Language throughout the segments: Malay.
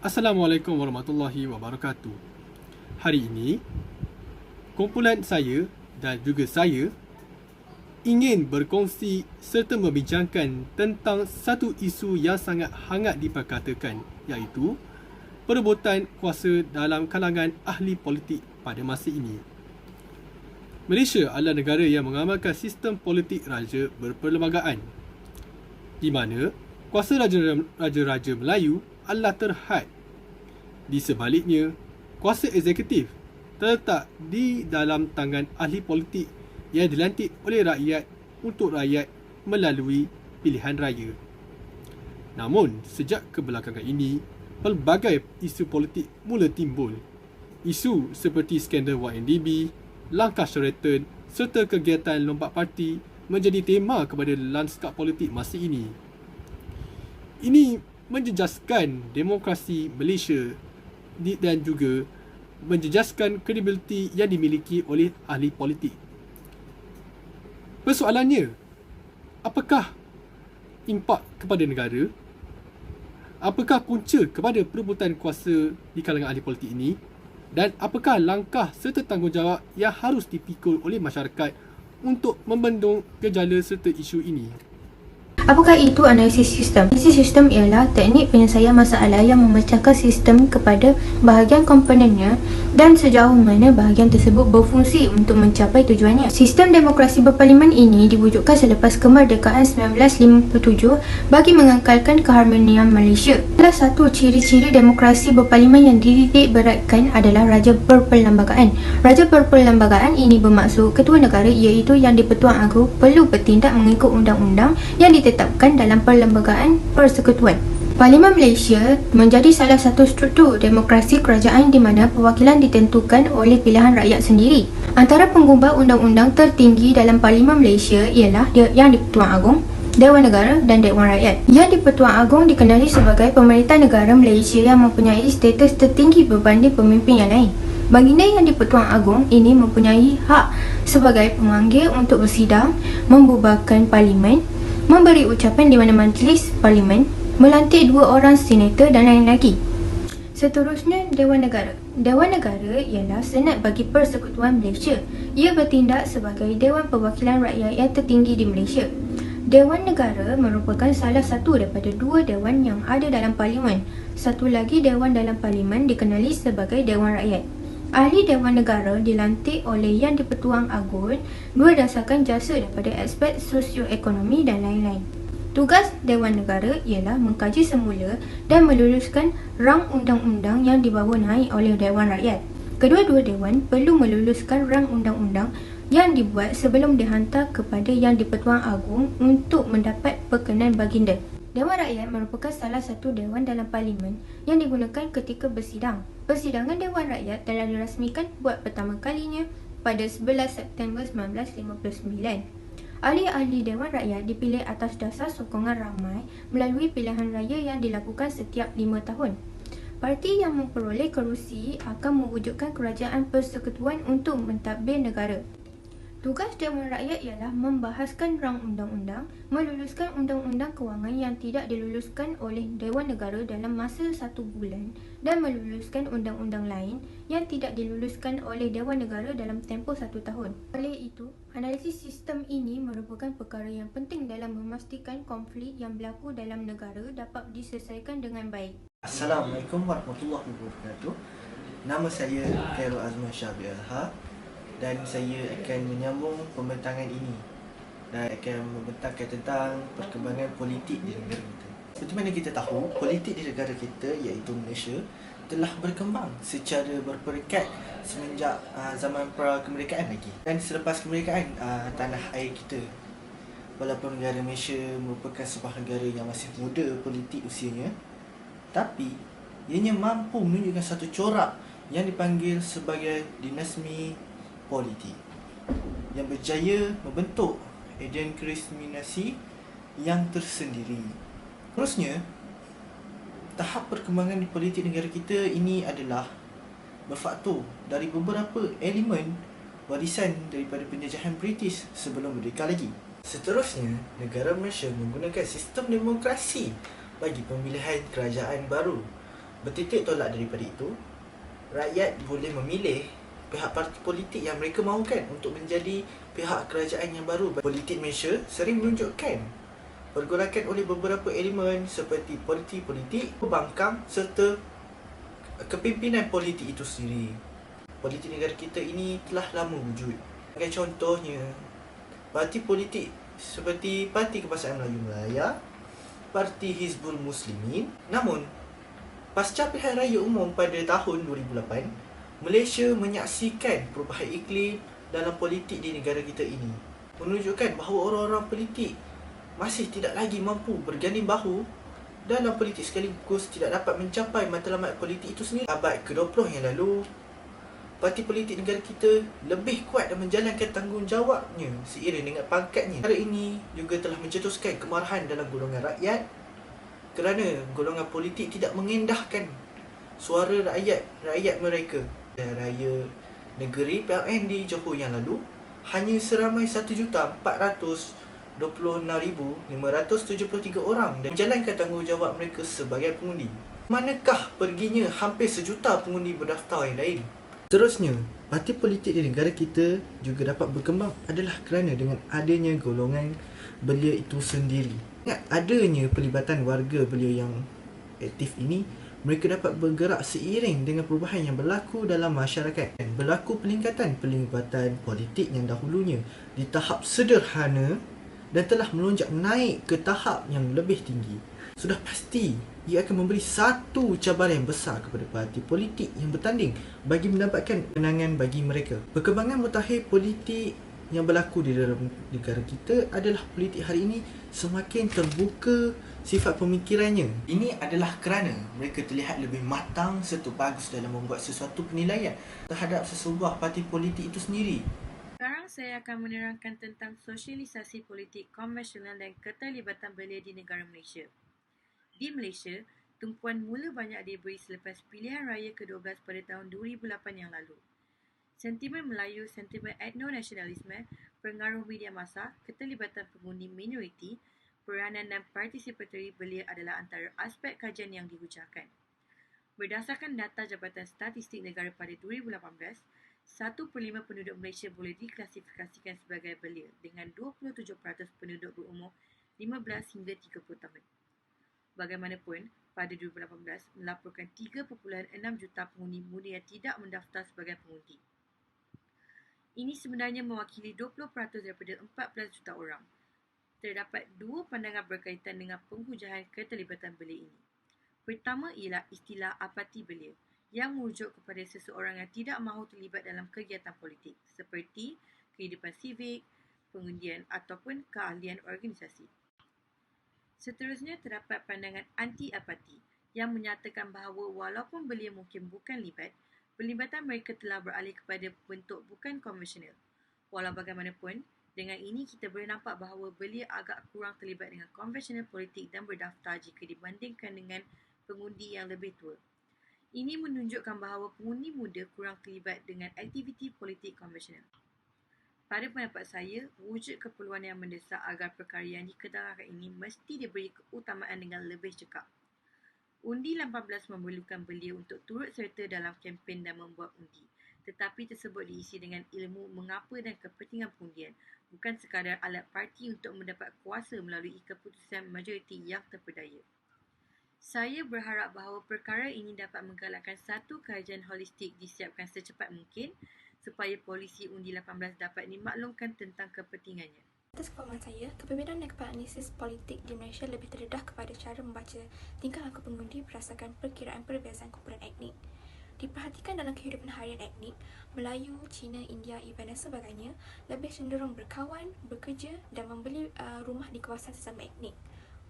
Assalamualaikum warahmatullahi wabarakatuh. Hari ini, kumpulan saya dan juga saya ingin berkongsi serta membincangkan tentang satu isu yang sangat hangat diperkatakan, iaitu perebutan kuasa dalam kalangan ahli politik pada masa ini. Malaysia adalah negara yang mengamalkan sistem politik raja berperlembagaan, di mana kuasa raja-raja Melayu adalah terhad. Di sebaliknya, kuasa eksekutif terletak di dalam tangan ahli politik yang dilantik oleh rakyat untuk rakyat melalui pilihan raya. Namun, sejak kebelakangan ini, pelbagai isu politik mula timbul. Isu seperti skandal YNDB, langkah Sheraton serta kegiatan lompat parti menjadi tema kepada lanskap politik masa ini. Ini menjejaskan demokrasi Malaysia dan juga menjejaskan kredibiliti yang dimiliki oleh ahli politik. Persoalannya, apakah impak kepada negara? Apakah punca kepada perebutan kuasa di kalangan ahli politik ini? Dan apakah langkah serta tanggungjawab yang harus dipikul oleh masyarakat untuk membendung gejala serta isu ini? Apakah itu analisis sistem? Analisis sistem ialah teknik penyelesaian masalah yang memecahkan sistem kepada bahagian komponennya dan sejauh mana bahagian tersebut berfungsi untuk mencapai tujuannya. Sistem demokrasi berparlimen ini diwujudkan selepas kemerdekaan 1957 bagi mengekalkan keharmonian Malaysia. Salah satu ciri-ciri demokrasi berparlimen yang dititik beratkan adalah raja berperlembagaan. Raja berperlembagaan ini bermaksud ketua negara iaitu Yang di-Pertuan Agong perlu bertindak mengikut undang-undang yang ditetapkan dalam Perlembagaan Persekutuan. Parlimen Malaysia menjadi salah satu struktur demokrasi kerajaan di mana perwakilan ditentukan oleh pilihan rakyat sendiri. Antara penggubah undang-undang tertinggi dalam Parlimen Malaysia ialah Yang di-Pertuan Agong, Dewan Negara dan Dewan Rakyat. Yang di-Pertuan Agong dikenali sebagai pemerintah negara Malaysia yang mempunyai status tertinggi berbanding pemimpin yang lain. Baginda Yang di-Pertuan Agong ini mempunyai hak sebagai pemanggil untuk bersidang, membubarkan parlimen, memberi ucapan di mana majlis parlimen, melantik 2 orang senator dan lain lagi. Seterusnya, Dewan Negara. Dewan Negara ialah senat bagi Persekutuan Malaysia. Ia bertindak sebagai Dewan Perwakilan Rakyat yang tertinggi di Malaysia. Dewan Negara merupakan salah satu daripada 2 dewan yang ada dalam parlimen. Satu lagi dewan dalam parlimen dikenali sebagai Dewan Rakyat. Ahli Dewan Negara dilantik oleh Yang di-Pertuan Agong berdasarkan jasa daripada aspek sosioekonomi dan lain-lain. Tugas Dewan Negara ialah mengkaji semula dan meluluskan rang undang-undang yang dibawa naik oleh Dewan Rakyat. Kedua-dua dewan perlu meluluskan rang undang-undang yang dibuat sebelum dihantar kepada Yang di-Pertuan Agong untuk mendapat perkenan baginda. Dewan Rakyat merupakan salah satu dewan dalam parlimen yang digunakan ketika bersidang. Persidangan Dewan Rakyat telah dirasmikan buat pertama kalinya pada 11 September 1959. Ahli-ahli Dewan Rakyat dipilih atas dasar sokongan ramai melalui pilihan raya yang dilakukan setiap 5 tahun. Parti yang memperoleh kerusi akan mewujudkan kerajaan persekutuan untuk mentadbir negara. Tugas Dewan Rakyat ialah membahaskan rang undang-undang, meluluskan undang-undang kewangan yang tidak diluluskan oleh Dewan Negara dalam masa 1 bulan dan meluluskan undang-undang lain yang tidak diluluskan oleh Dewan Negara dalam tempoh 1 tahun. Oleh itu, analisis sistem ini merupakan perkara yang penting dalam memastikan konflik yang berlaku dalam negara dapat diselesaikan dengan baik. Assalamualaikum warahmatullahi wabarakatuh. Nama saya Khairul Azman Syabi Alha dan saya akan menyambung pembentangan ini dan akan membentangkan tentang perkembangan politik di negara kita. Seperti mana kita tahu, politik di negara kita iaitu Malaysia telah berkembang secara berperingkat semenjak zaman pra-kemerdekaan lagi. Dan selepas kemerdekaan tanah air kita, walaupun negara Malaysia merupakan sebuah negara yang masih muda politik usianya, tapi ianya mampu menunjukkan satu corak yang dipanggil sebagai dinasti politik yang berjaya membentuk identifikasi yang tersendiri. Terusnya, tahap perkembangan di politik negara kita ini adalah berfaktor dari beberapa elemen warisan daripada penjajahan British sebelum merdeka lagi. Seterusnya, negara Malaysia menggunakan sistem demokrasi bagi pemilihan kerajaan baru Bertitik tolak daripada itu, rakyat boleh memilih pihak parti politik yang mereka mahukan untuk menjadi pihak kerajaan yang baru. Politik Malaysia sering menunjukkan pergolakan oleh beberapa elemen seperti politik, pembangkang serta kepimpinan politik itu sendiri. Politik negara kita ini telah lama wujud. Sebagai contohnya, parti politik seperti Parti Kebangsaan Melayu Melaya, Parti Hizbul Muslimin. Namun, pasca pilihan raya umum pada tahun 2008, Malaysia menyaksikan perubahan iklim dalam politik di negara kita ini, menunjukkan bahawa orang-orang politik masih tidak lagi mampu berganding bahu dalam politik sekaligus tidak dapat mencapai matlamat politik itu sendiri. Abad ke-20 yang lalu, parti politik negara kita lebih kuat dan menjalankan tanggungjawabnya seiring dengan pangkatnya. Perkara ini juga telah mencetuskan kemarahan dalam golongan rakyat kerana golongan politik tidak mengendahkan suara rakyat mereka. Raya negeri PLN di Johor yang lalu, hanya seramai 1,426,573 orang dan menjalankan tanggungjawab mereka sebagai pengundi. Manakah perginya hampir 1 juta pengundi berdaftar yang lain? Seterusnya, parti politik di negara kita juga dapat berkembang adalah kerana dengan adanya golongan belia itu sendiri. Dengan adanya pelibatan warga belia yang aktif ini, mereka dapat bergerak seiring dengan perubahan yang berlaku dalam masyarakat. Dan berlaku peningkatan pelibatan politik yang dahulunya di tahap sederhana dan telah melonjak naik ke tahap yang lebih tinggi. Sudah pasti ia akan memberi satu cabaran yang besar kepada parti politik yang bertanding bagi mendapatkan kemenangan bagi mereka. Perkembangan mutakhir politik yang berlaku di dalam negara kita adalah politik hari ini semakin terbuka sifat pemikirannya. Ini adalah kerana mereka terlihat lebih matang serta bagus dalam membuat sesuatu penilaian terhadap sesebuah parti politik itu sendiri. Sekarang saya akan menerangkan tentang sosialisasi politik konvensional dan keterlibatan belia di negara Malaysia. Di Malaysia, tumpuan mula banyak diberi selepas pilihan raya ke-12 pada tahun 2008 yang lalu. Sentimen Melayu, sentimen etno-nasionalisme, pengaruh media massa, keterlibatan pengundi minoriti, peranan dan partisipatory belia adalah antara aspek kajian yang dihujahkan. Berdasarkan data Jabatan Statistik Negara pada 2018, 1/5 penduduk Malaysia boleh diklasifikasikan sebagai belia dengan 27% penduduk berumur 15 hingga 30 tahun. Bagaimanapun, pada 2018 melaporkan 3.6 juta pengundi muda yang tidak mendaftar sebagai pengundi. Ini sebenarnya mewakili 20% daripada 14 juta orang. Terdapat dua pandangan berkaitan dengan penghujahan keterlibatan belia ini. Pertama ialah istilah apati belia yang merujuk kepada seseorang yang tidak mahu terlibat dalam kegiatan politik seperti kehidupan sivik, pengundian ataupun keahlian organisasi. Seterusnya terdapat pandangan anti-apati yang menyatakan bahawa walaupun belia mungkin bukan libat, pelibatan mereka telah beralih kepada bentuk bukan konvensional. Walau bagaimanapun, dengan ini kita boleh nampak bahawa belia agak kurang terlibat dengan konvensional politik dan berdaftar jika dibandingkan dengan pengundi yang lebih tua. Ini menunjukkan bahawa pengundi muda kurang terlibat dengan aktiviti politik konvensional. Pada pendapat saya, wujud keperluan yang mendesak agar perkara yang diketerangkan ini mesti diberi keutamaan dengan lebih cekap. Undi 18 memerlukan belia untuk turut serta dalam kempen dan membuat undi, tetapi tersebut diisi dengan ilmu mengapa dan kepentingan pengundian, bukan sekadar alat parti untuk mendapat kuasa melalui keputusan majoriti yang terpedaya. Saya berharap bahawa perkara ini dapat menggalakkan satu kajian holistik disiapkan secepat mungkin supaya polisi undi 18 dapat dimaklumkan tentang kepentingannya. Atas kefahaman saya, kepemimpinan dan analisis politik di Malaysia lebih terdedah kepada cara membaca tingkah laku pengundi berdasarkan perkiraan perbezaan kumpulan etnik. Diperhatikan dalam kehidupan harian etnik, Melayu, Cina, India, Iban dan sebagainya lebih cenderung berkawan, bekerja dan membeli rumah di kawasan sesama etnik.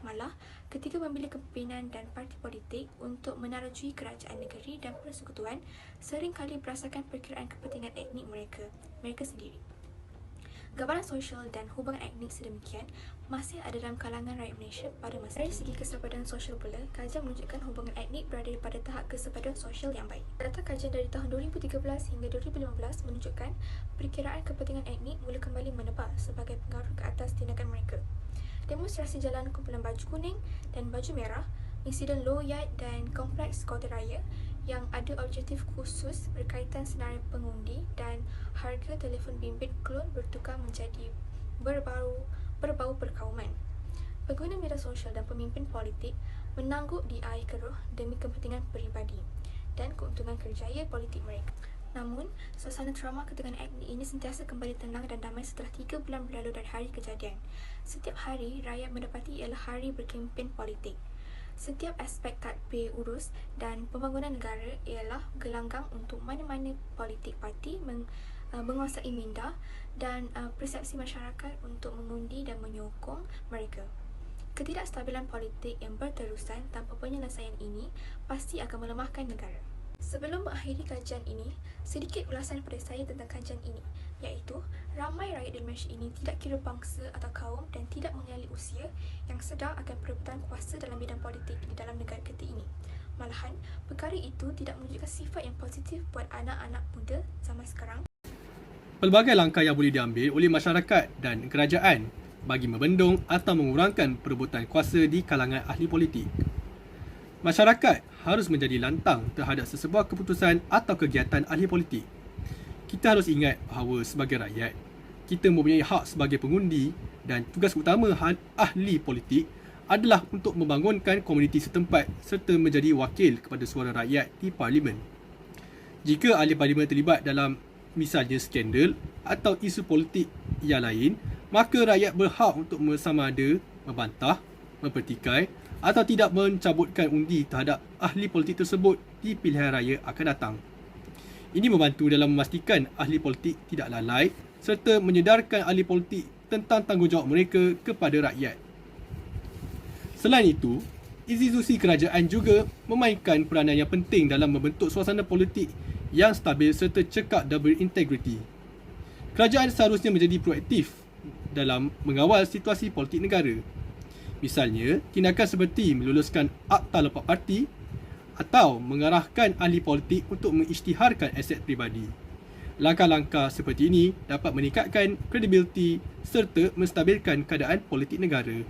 Malah, ketika memilih kepimpinan dan parti politik untuk menarajui kerajaan negeri dan persekutuan, seringkali berdasarkan perkiraan kepentingan etnik mereka sendiri. Gambaran sosial dan hubungan etnik sedemikian masih ada dalam kalangan rakyat Malaysia pada masa ini. Dari segi kesepadan sosial pula, kajian menunjukkan hubungan etnik berada pada tahap kesepadan sosial yang baik. Data kajian dari tahun 2013 hingga 2015 menunjukkan perkiraan kepentingan etnik mula kembali menebal sebagai pengaruh ke atas tindakan mereka. Demonstrasi jalan kumpulan baju kuning dan baju merah insiden low yield dan kompleks kota raya yang ada objektif khusus berkaitan senarai pengundi dan harga telefon bimbit klon bertukar menjadi berbau perkauman. Pengguna media sosial dan pemimpin politik menangguk di air keruh demi kepentingan peribadi dan keuntungan kerjaya politik mereka. Namun, suasana trauma ketegangan etnik ini sentiasa kembali tenang dan damai setelah 3 bulan berlalu dari hari kejadian. Setiap hari, rakyat mendapati ialah hari berkempen politik. Setiap aspek tadbir urus dan pembangunan negara ialah gelanggang untuk mana-mana politik parti menguasai minda dan persepsi masyarakat untuk mengundi dan menyokong mereka. Ketidakstabilan politik yang berterusan tanpa penyelesaian ini pasti akan melemahkan negara. Sebelum mengakhiri kajian ini, sedikit ulasan pada saya tentang kajian ini, iaitu ramai rakyat di Malaysia ini tidak kira bangsa atau kaum dan tidak mengenali usia yang sedar akan perebutan kuasa dalam bidang politik di dalam negara kita ini. Malahan, perkara itu tidak menunjukkan sifat yang positif buat anak-anak muda zaman sekarang. Pelbagai langkah yang boleh diambil oleh masyarakat dan kerajaan bagi membendung atau mengurangkan perebutan kuasa di kalangan ahli politik. Masyarakat harus menjadi lantang terhadap sesebuah keputusan atau kegiatan ahli politik. Kita harus ingat bahawa sebagai rakyat, kita mempunyai hak sebagai pengundi dan tugas utama ahli politik adalah untuk membangunkan komuniti setempat serta menjadi wakil kepada suara rakyat di parlimen. Jika ahli parlimen terlibat dalam misalnya skandal atau isu politik yang lain, maka rakyat berhak untuk bersama ada, membantah, mempertikai atau tidak mencabutkan undi terhadap ahli politik tersebut di pilihan raya akan datang. Ini membantu dalam memastikan ahli politik tidak lalai serta menyedarkan ahli politik tentang tanggungjawab mereka kepada rakyat. Selain itu, institusi kerajaan juga memainkan peranan yang penting dalam membentuk suasana politik yang stabil serta cekap dan berintegriti. Kerajaan seharusnya menjadi proaktif dalam mengawal situasi politik negara. Misalnya, tindakan seperti meluluskan Akta Lepak Parti atau mengarahkan ahli politik untuk mengisytiharkan aset peribadi. Langkah-langkah seperti ini dapat meningkatkan kredibiliti serta menstabilkan keadaan politik negara.